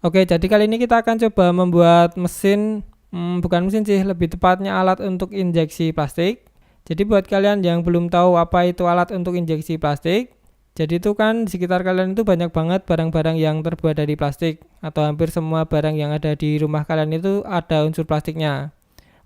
Oke, jadi kali ini kita akan coba membuat mesin, bukan mesin sih, lebih tepatnya alat untuk injeksi plastik. Jadi buat kalian yang belum tahu apa itu alat untuk injeksi plastik, jadi itu kan di sekitar kalian itu banyak banget barang-barang yang terbuat dari plastik, atau hampir semua barang yang ada di rumah kalian itu ada unsur plastiknya.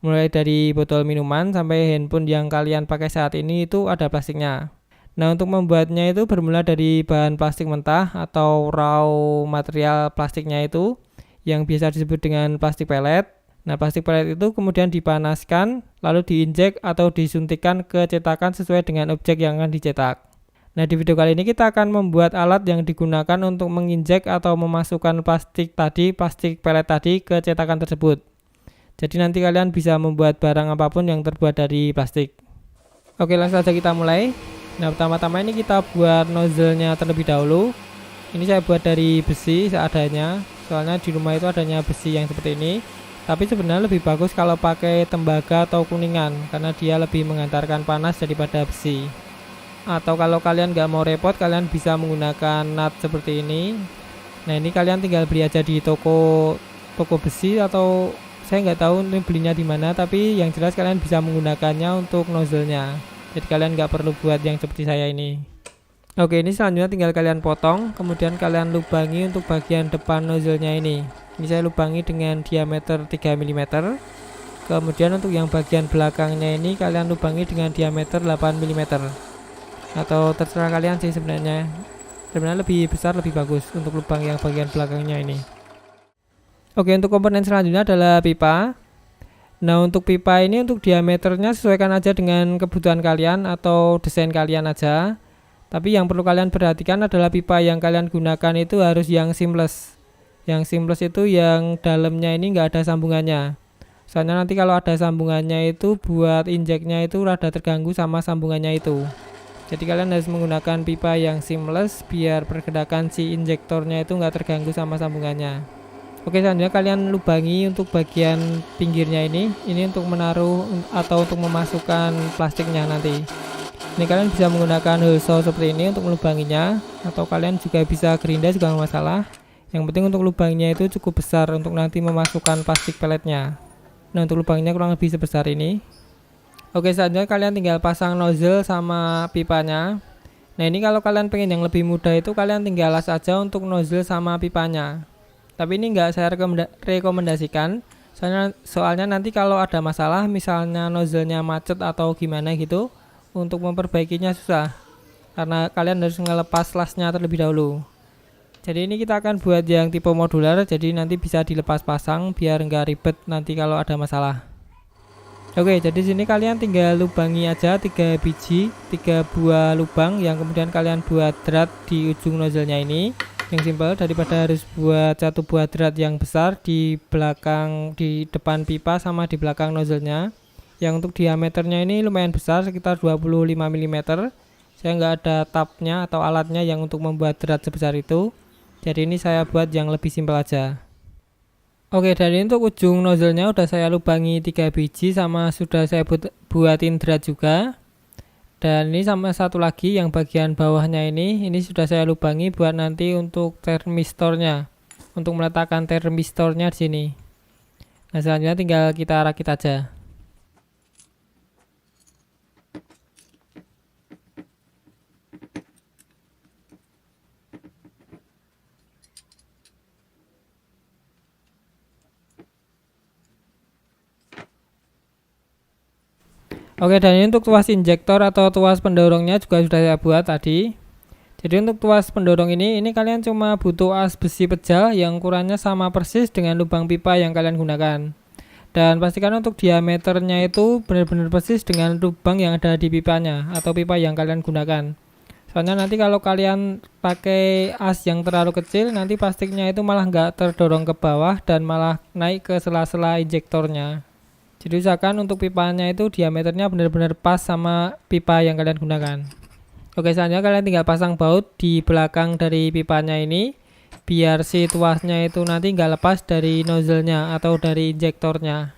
Mulai dari botol minuman sampai handphone yang kalian pakai saat ini itu ada plastiknya. Nah, untuk membuatnya itu bermula dari bahan plastik mentah atau raw material plastiknya itu yang biasa disebut dengan plastik pelet. Nah, plastik pelet itu kemudian dipanaskan, lalu diinjek atau disuntikkan ke cetakan sesuai dengan objek yang akan dicetak. Nah, di video kali ini kita akan membuat alat yang digunakan untuk menginjek atau memasukkan plastik pelet tadi ke cetakan tersebut. Jadi nanti kalian bisa membuat barang apapun yang terbuat dari plastik. Oke, langsung saja kita mulai. Nah, pertama-tama ini kita buat nozzle-nya terlebih dahulu. Ini saya buat dari besi seadanya, soalnya di rumah itu adanya besi yang seperti ini. Tapi sebenarnya lebih bagus kalau pakai tembaga atau kuningan, karena dia lebih mengantarkan panas daripada besi. Atau kalau kalian nggak mau repot, kalian bisa menggunakan nut seperti ini. Nah, ini kalian tinggal beli aja di toko besi, atau saya nggak tahu ini belinya di mana, tapi yang jelas kalian bisa menggunakannya untuk nozzle-nya. Jadi kalian nggak perlu buat yang seperti saya ini. Oke, ini selanjutnya tinggal kalian potong, kemudian kalian lubangi untuk bagian depan nozzle-nya ini. Ini saya lubangi dengan diameter 3 mm. Kemudian untuk yang bagian belakangnya ini kalian lubangi dengan diameter 8 mm. Atau terserah kalian sih sebenarnya. Sebenarnya lebih besar lebih bagus untuk lubang yang bagian belakangnya ini. Oke, untuk komponen selanjutnya adalah pipa. Nah, untuk pipa ini untuk diameternya sesuaikan aja dengan kebutuhan kalian atau desain kalian aja. Tapi yang perlu kalian perhatikan adalah pipa yang kalian gunakan itu harus yang seamless. Yang seamless itu yang dalamnya ini nggak ada sambungannya. Soalnya nanti kalau ada sambungannya itu buat injeknya itu rada terganggu sama sambungannya itu. Jadi kalian harus menggunakan pipa yang seamless biar pergerakan si injektornya itu nggak terganggu sama sambungannya. Oke, selanjutnya kalian lubangi untuk bagian pinggirnya ini untuk menaruh atau untuk memasukkan plastiknya nanti. Ini kalian bisa menggunakan hole saw seperti ini untuk melubanginya, atau kalian juga bisa gerinda juga nggak masalah. Yang penting untuk lubangnya itu cukup besar untuk nanti memasukkan plastik peletnya. Nah, untuk lubangnya kurang lebih sebesar ini. Oke, selanjutnya kalian tinggal pasang nozzle sama pipanya. Nah, ini kalau kalian pengen yang lebih mudah itu kalian tinggal las aja untuk nozzle sama pipanya. Tapi ini nggak saya rekomendasikan, soalnya nanti kalau ada masalah, misalnya nozzle-nya macet atau gimana gitu, untuk memperbaikinya susah, karena kalian harus ngelepas lasnya terlebih dahulu. Jadi ini kita akan buat yang tipe modular, jadi nanti bisa dilepas pasang biar nggak ribet nanti kalau ada masalah. Oke, jadi sini kalian tinggal lubangi aja 3 buah lubang yang kemudian kalian buat drat di ujung nozzle-nya ini. Yang simpel daripada harus buat satu buah drat yang besar di depan pipa sama di belakang nozzle-nya. Yang untuk diameternya ini lumayan besar, sekitar 25 mm. Saya nggak ada tabnya atau alatnya yang untuk membuat drat sebesar itu, jadi ini saya buat yang lebih simpel aja. Oke, dari untuk ujung nozzle-nya udah saya lubangi 3 biji sama sudah saya buatin drat juga. Dan ini sama satu lagi yang bagian bawahnya ini sudah saya lubangi buat nanti untuk termistornya, untuk meletakkan termistornya di sini. Nah, selanjutnya tinggal kita rakit aja. Oke, dan ini untuk tuas injektor atau tuas pendorongnya juga sudah saya buat tadi. Jadi untuk tuas pendorong ini kalian cuma butuh as besi pejal yang ukurannya sama persis dengan lubang pipa yang kalian gunakan. Dan pastikan untuk diameternya itu benar-benar persis dengan lubang yang ada di pipanya atau pipa yang kalian gunakan. Soalnya nanti kalau kalian pakai as yang terlalu kecil, nanti plastiknya itu malah nggak terdorong ke bawah dan malah naik ke sela-sela injektornya. Jadi usahakan untuk pipanya itu diameternya benar-benar pas sama pipa yang kalian gunakan. Oke, selanjutnya kalian tinggal pasang baut di belakang dari pipanya ini, biar si tuasnya itu nanti nggak lepas dari nozzle-nya atau dari injektornya.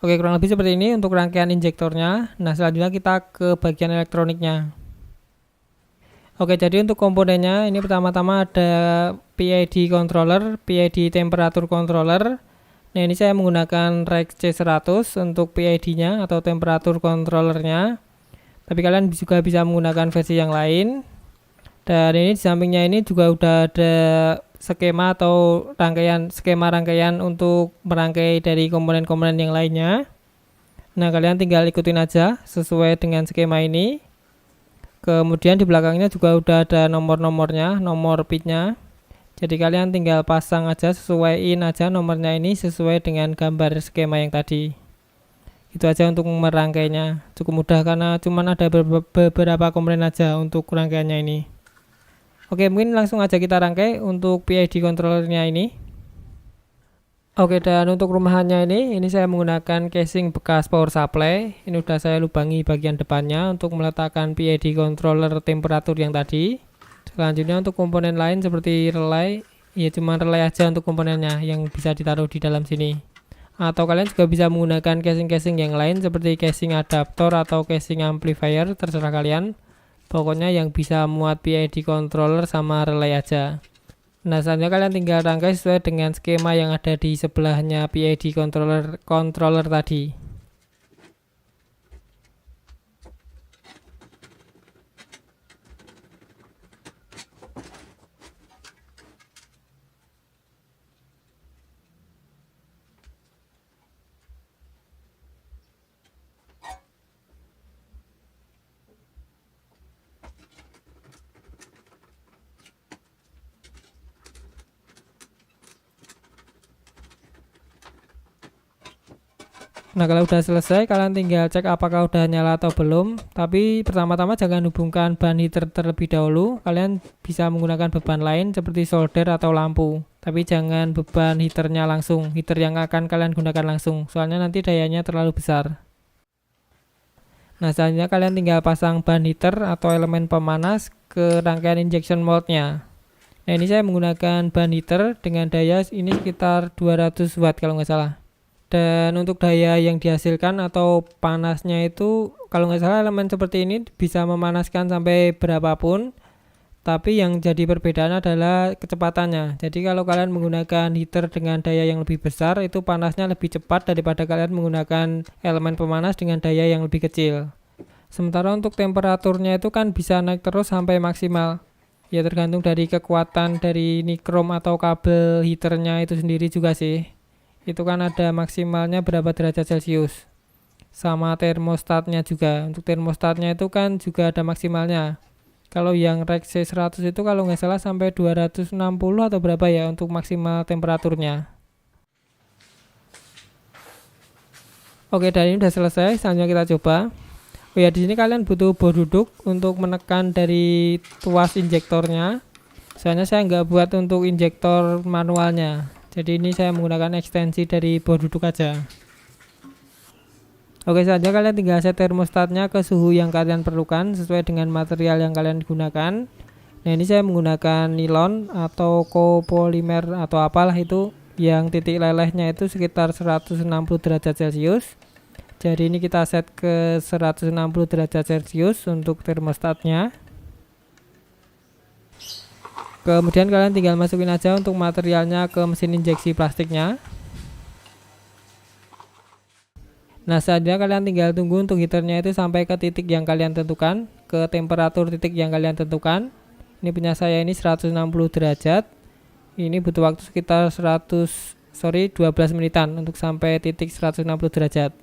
Oke, kurang lebih seperti ini untuk rangkaian injektornya. Nah, selanjutnya kita ke bagian elektroniknya. Oke, jadi untuk komponennya ini pertama-tama ada PID controller, PID temperature controller. Nah, ini saya menggunakan Rex C100 untuk PID-nya atau temperature controllernya. Tapi kalian juga bisa menggunakan versi yang lain. Dan ini di sampingnya ini juga udah ada skema atau rangkaian untuk merangkai dari komponen-komponen yang lainnya. Nah, kalian tinggal ikutin aja sesuai dengan skema ini. Kemudian di belakangnya juga udah ada nomor-nomornya, nomor pitnya. Jadi kalian tinggal pasang aja, sesuaiin aja nomornya ini sesuai dengan gambar skema yang tadi. Itu aja untuk merangkainya. Cukup mudah karena cuman ada beberapa komponen aja untuk rangkaiannya ini. Oke, mungkin langsung aja kita rangkai untuk PID controllernya ini. Oke, dan untuk rumahannya ini saya menggunakan casing bekas power supply. Ini udah saya lubangi bagian depannya untuk meletakkan PID controller temperatur yang tadi. Selanjutnya untuk komponen lain seperti relay, ya cuma relay aja untuk komponennya yang bisa ditaruh di dalam sini. Atau kalian juga bisa menggunakan casing-casing yang lain seperti casing adaptor atau casing amplifier, terserah kalian. Pokoknya yang bisa muat PID controller sama relay aja. Nah, selanjutnya kalian tinggal rangkai sesuai dengan skema yang ada di sebelahnya PID controller tadi. Nah, kalau udah selesai kalian tinggal cek apakah udah nyala atau belum. Tapi pertama-tama jangan hubungkan ban heater terlebih dahulu. Kalian bisa menggunakan beban lain seperti solder atau lampu. Tapi jangan beban heaternya langsung, heater yang akan kalian gunakan langsung, soalnya nanti dayanya terlalu besar. Nah, selanjutnya kalian tinggal pasang ban heater atau elemen pemanas ke rangkaian injection moldnya. Nah, ini saya menggunakan ban heater dengan daya ini sekitar 200 watt kalau nggak salah. Dan untuk daya yang dihasilkan atau panasnya itu kalau nggak salah elemen seperti ini bisa memanaskan sampai berapapun. Tapi yang jadi perbedaan adalah kecepatannya. Jadi kalau kalian menggunakan heater dengan daya yang lebih besar itu panasnya lebih cepat daripada kalian menggunakan elemen pemanas dengan daya yang lebih kecil. Sementara untuk temperaturnya itu kan bisa naik terus sampai maksimal. Ya tergantung dari kekuatan dari nikrom atau kabel heaternya itu sendiri juga sih. Itu kan ada maksimalnya berapa derajat Celcius. Sama termostatnya juga. Untuk termostatnya itu kan juga ada maksimalnya. Kalau yang Rex C100 itu kalau nggak salah sampai 260 atau berapa ya untuk maksimal temperaturnya. Oke, dan ini udah selesai. Selanjutnya kita coba. Oh ya, di sini kalian butuh bor duduk untuk menekan dari tuas injektornya. Soalnya saya nggak buat untuk injektor manualnya. Jadi ini saya menggunakan ekstensi dari bor duduk aja. Oke, saja kalian tinggal set termostatnya ke suhu yang kalian perlukan sesuai dengan material yang kalian gunakan. Nah, ini saya menggunakan nilon atau copolymer atau apalah itu yang titik lelehnya itu sekitar 160 derajat Celcius. Jadi ini kita set ke 160 derajat Celcius untuk termostatnya. Kemudian kalian tinggal masukin aja untuk materialnya ke mesin injeksi plastiknya. Nah, selanjutnya kalian tinggal tunggu untuk heaternya itu sampai ke titik yang kalian tentukan, ke temperatur titik yang kalian tentukan. Ini punya saya ini 160 derajat. Ini butuh waktu sekitar 12 menitan untuk sampai titik 160 derajat.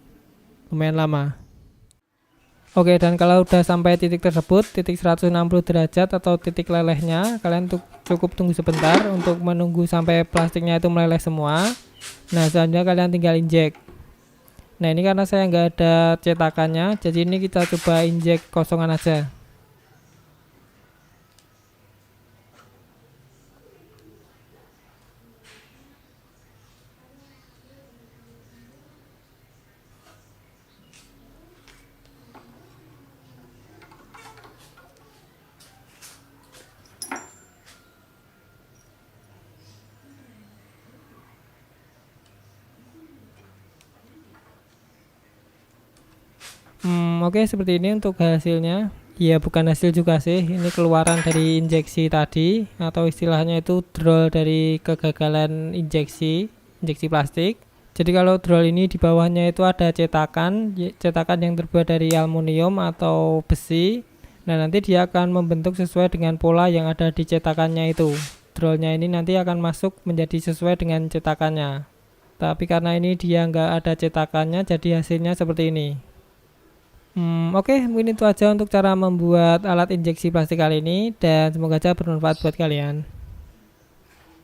Lumayan lama. Oke, dan kalau udah sampai titik tersebut, titik 160 derajat atau titik lelehnya, kalian cukup tunggu sebentar untuk menunggu sampai plastiknya itu meleleh semua. Nah, selanjutnya kalian tinggal injek. Nah, ini karena saya nggak ada cetakannya, jadi ini kita coba injek kosongan aja. Oke, seperti ini untuk hasilnya. Ya bukan hasil juga sih, ini keluaran dari injeksi tadi, atau istilahnya itu drol dari kegagalan injeksi plastik. Jadi kalau drol ini di bawahnya itu ada cetakan yang terbuat dari aluminium atau besi. Nah, nanti dia akan membentuk sesuai dengan pola yang ada di cetakannya itu. Drolnya ini nanti akan masuk menjadi sesuai dengan cetakannya. Tapi karena ini dia nggak ada cetakannya, jadi hasilnya seperti ini. Oke, mungkin itu aja untuk cara membuat alat injeksi plastik kali ini, dan semoga aja bermanfaat buat kalian.